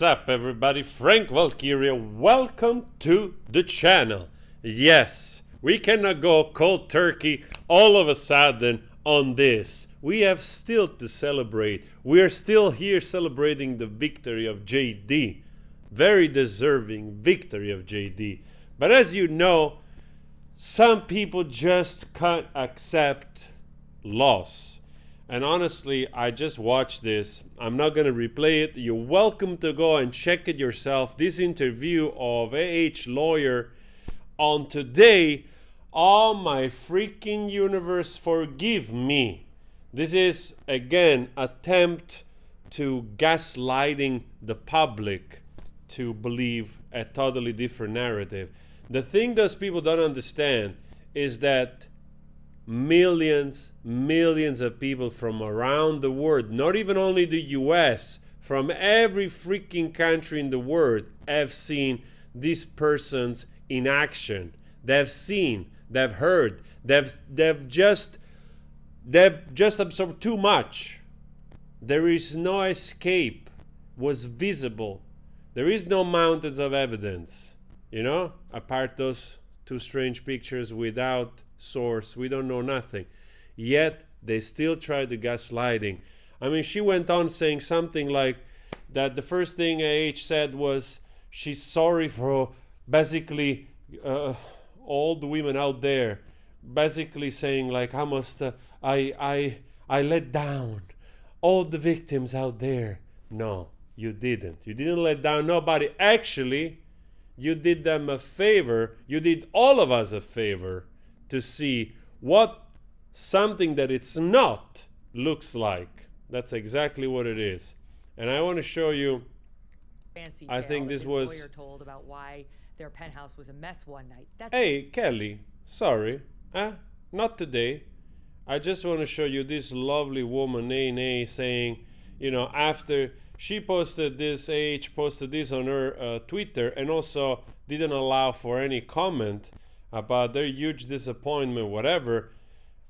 What's up, everybody? Frank Valkyria, welcome to the channel. Yes, we cannot go cold turkey all of a sudden on this. We have still to celebrate. We are still here celebrating the victory of JD. Very deserving victory of JD. But as you know, some people just can't accept loss. And honestly, I just watched this. I'm not going to replay it. You're welcome to go and check it yourself. This interview of AH Lawyer on Today. Oh my freaking universe, forgive me. This is, again, attempt to gaslighting the public to believe a totally different narrative. The thing those people don't understand is that millions of people from around the world, not even only the US, from every freaking country in the world have seen these persons in action. They've seen, they've heard, they've just absorbed too much. There is no escape was visible. There is no mountains of evidence, apart those two strange pictures without source. We don't know nothing. Yet they still try the gaslighting. I mean, she went on saying something like that the first thing AH said was she's sorry for basically all the women out there, basically saying like I must I let down all the victims out there. No, you didn't. You didn't let down nobody. Actually, you did them a favor. You did all of us a favor to see what something that it's not looks like. That's exactly what it is. And I want to show you. Fancy I think this was. Lawyer told about why their penthouse was a mess one night. Hey, Kelly, sorry, not today. I just want to show you this lovely woman, Nene, saying, after she posted this, posted this on her Twitter, and also didn't allow for any comment about their huge disappointment, whatever.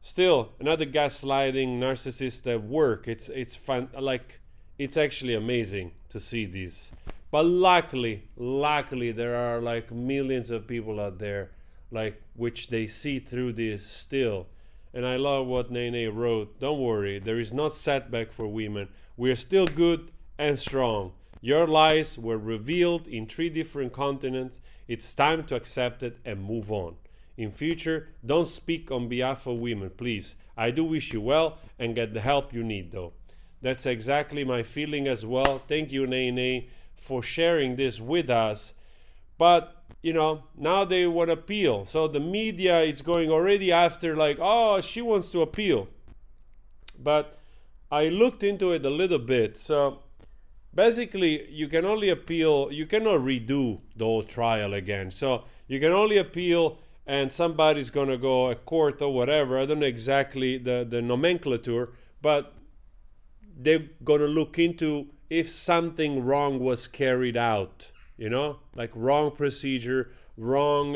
Still, another gaslighting narcissist at work. It's fun. Like, it's actually amazing to see this. But luckily, there are like millions of people out there, like, which they see through this still. And I love what Nene wrote. Don't worry, there is no setback for women. We are still good and strong. Your lies were revealed in 3 different continents. It's time to accept it and move on. In future, don't speak on behalf of women, please. I do wish you well and get the help you need, though. That's exactly my feeling as well. Thank you, Nene, for sharing this with us. But, now they want to appeal. So the media is going already after like, oh, she wants to appeal. But I looked into it a little bit. So basically, you can only appeal. You cannot redo the whole trial again. So you can only appeal, and somebody's going to go a court or whatever. I don't know exactly the nomenclature, but they're going to look into if something wrong was carried out, like wrong procedure, wrong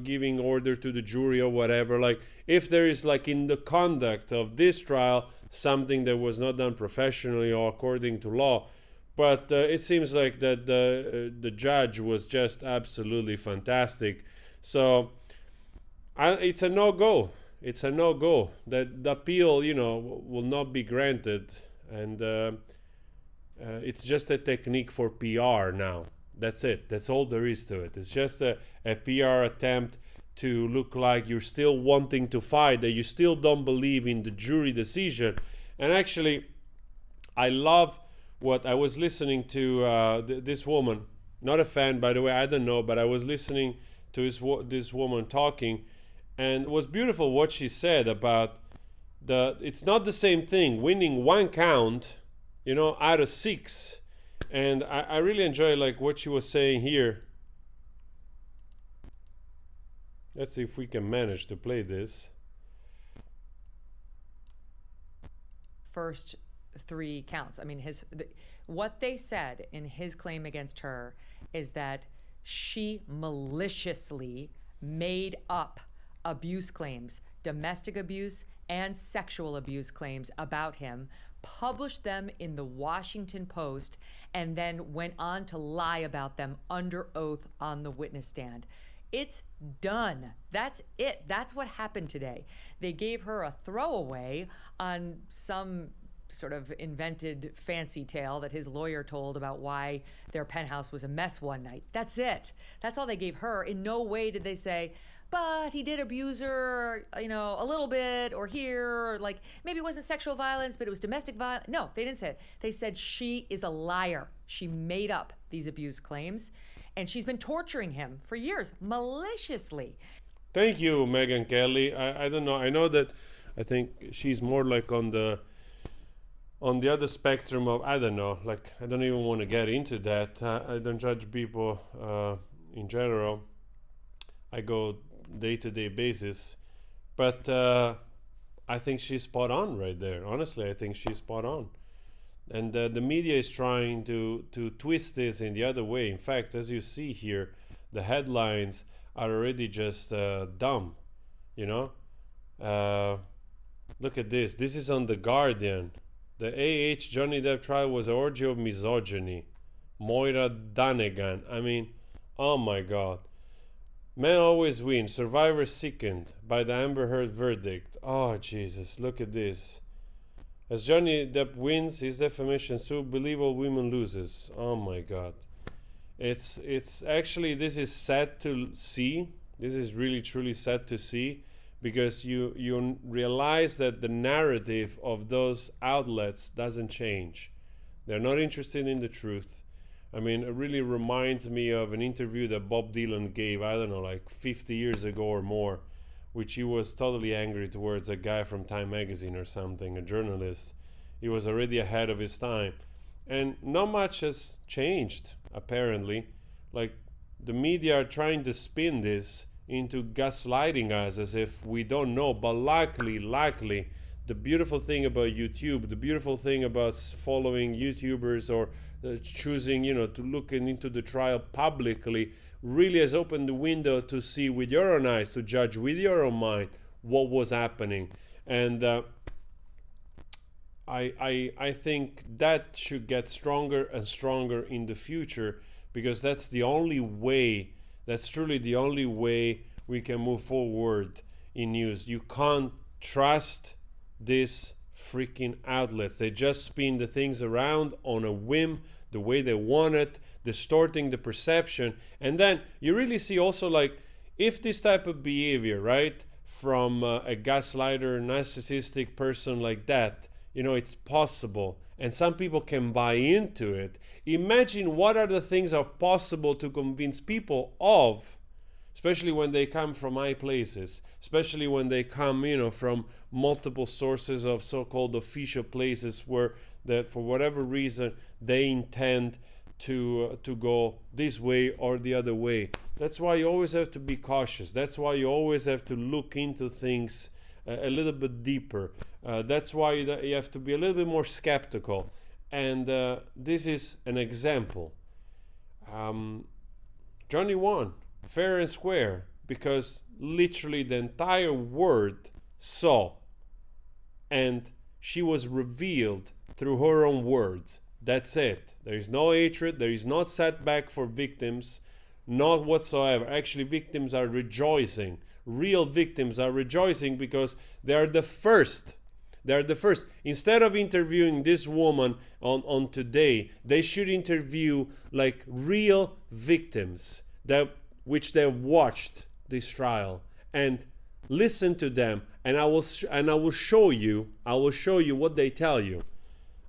giving order to the jury or whatever. Like if there is like in the conduct of this trial something that was not done professionally or according to law. But it seems like that the judge was just absolutely fantastic. So it's a no-go. It's a no-go. That the appeal, will not be granted. And it's just a technique for PR now. That's it. That's all there is to it. It's just a PR attempt to look like you're still wanting to fight, that you still don't believe in the jury decision. And actually, I love what I was listening to this woman, not a fan, by the way, I don't know, but I was listening to this woman talking, and it was beautiful what she said about it's not the same thing, winning 1 count, out of 6. And I really enjoy like what she was saying here. Let's see if we can manage to play this. First 3 counts. I mean, what they said in his claim against her is that she maliciously made up abuse claims, domestic abuse and sexual abuse claims about him, published them in the Washington Post, and then went on to lie about them under oath on the witness stand. It's done. That's it. That's what happened today. They gave her a throwaway on some sort of invented fancy tale that his lawyer told about why their penthouse was a mess one night. That's it. That's all they gave her. In no way did they say, but he did abuse her, a little bit, or here, or like maybe it wasn't sexual violence, but it was domestic violence. No, they didn't say it. They said she is a liar. She made up these abuse claims, and she's been torturing him for years, maliciously. Thank you, Megyn Kelly. I don't know. I know that I think she's more like on the other spectrum of, I don't know, like I don't even want to get into that. I don't judge people in general. I go day-to-day basis, but I think she's spot on right there. Honestly, I think she's spot on. And the media is trying to twist this in the other way. In fact, as you see here, the headlines are already just dumb, look at this. This is on The Guardian. The AH Johnny Depp trial was an orgy of misogyny. Moira Danegan. I mean, oh my God. Men always win. Survivor sickened by the Amber Heard verdict. Oh, Jesus. Look at this. As Johnny Depp wins his defamation suit, Believable Women loses. Oh my God. It's actually, this is sad to see. This is really, truly sad to see, because you realize that the narrative of those outlets doesn't change. They're not interested in the truth. I mean, it really reminds me of an interview that Bob Dylan gave, I don't know, like 50 years ago or more, which he was totally angry towards a guy from Time magazine or something, a journalist. He was already ahead of his time. And not much has changed, apparently. Like, the media are trying to spin this into gaslighting us as if we don't know. But luckily, the beautiful thing about YouTube, the beautiful thing about following YouTubers or choosing, to look into the trial publicly, really has opened the window to see with your own eyes, to judge with your own mind what was happening. And I think that should get stronger and stronger in the future, because that's the only way, that's truly the only way we can move forward in news. You can't trust these freaking outlets. They just spin the things around on a whim, the way they want it, distorting the perception. And then you really see also, like, if this type of behavior, right, from a gaslighter, narcissistic person like that, it's possible, and some people can buy into it. Imagine what are the things are possible to convince people of, especially when they come from high places, especially when they come, from multiple sources of so-called official places where that for whatever reason they intend to go this way or the other way. That's why you always have to be cautious. That's why you always have to look into things a little bit deeper. That's why you have to be a little bit more skeptical. And this is an example. Johnny won fair and square, because literally the entire world saw, and she was revealed through her own words. That's it. There is no hatred. There is no setback for victims, not whatsoever. Actually, victims are rejoicing. Real victims are rejoicing because they are the first. They are the first. Instead of interviewing this woman on Today, they should interview like real victims which they watched this trial, and listen to them. And I will show you what they tell you.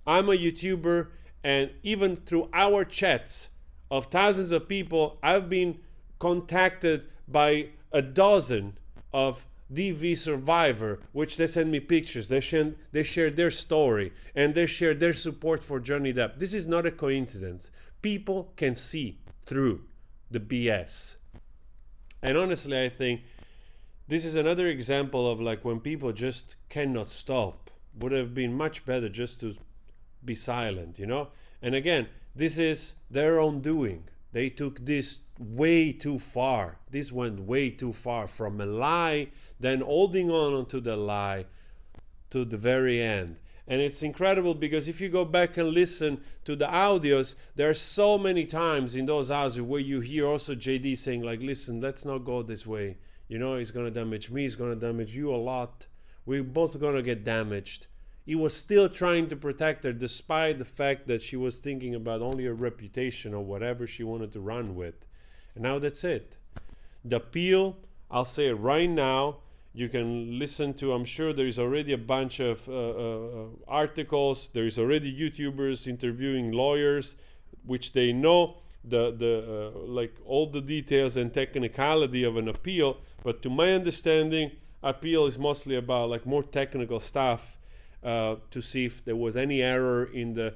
I'm a YouTuber, and even through our chats of thousands of people, I've been contacted by a dozen of DV survivor, which they send me pictures, they share their story, and they share their support for Johnny Depp. This is not a coincidence. People can see through the BS. And honestly, I think this is another example of like when people just cannot stop. Would have been much better just to be silent, And again, this is their own doing. They took this way too far. This went way too far, from a lie, then holding on to the lie to the very end. And it's incredible because if you go back and listen to the audios, there are so many times in those audios where you hear also JD saying like, listen, let's not go this way. You know, it's going to damage me, it's going to damage you a lot. We're both going to get damaged. He was still trying to protect her despite the fact that she was thinking about only her reputation or whatever she wanted to run with. And now that's it. The appeal, I'll say it right now, you can listen to, I'm sure there is already a bunch of articles, there is already YouTubers interviewing lawyers, which they know like all the details and technicality of an appeal. But to my understanding, appeal is mostly about like more technical stuff to see if there was any error in the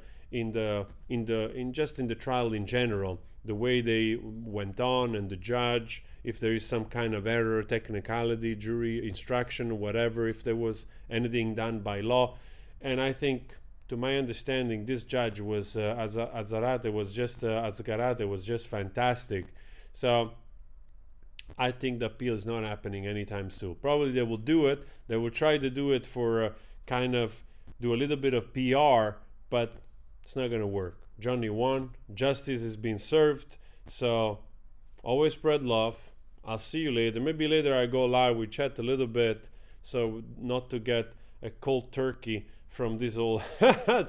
trial in general, the way they went on, and the judge, if there is some kind of error, technicality, jury instruction, whatever, if there was anything done by law. And I think, to my understanding, this judge was Azcarate was just fantastic. So I think the appeal is not happening anytime soon. Probably they will do it. They will try to do it for kind of do a little bit of PR, but it's not going to work. Johnny won. Justice is being served. So always spread love. I'll see you later. Maybe later I go live. We chat a little bit, so not to get a cold turkey from this whole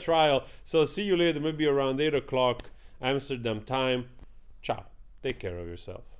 trial. So see you later, maybe around 8 o'clock Amsterdam time. Ciao. Take care of yourself.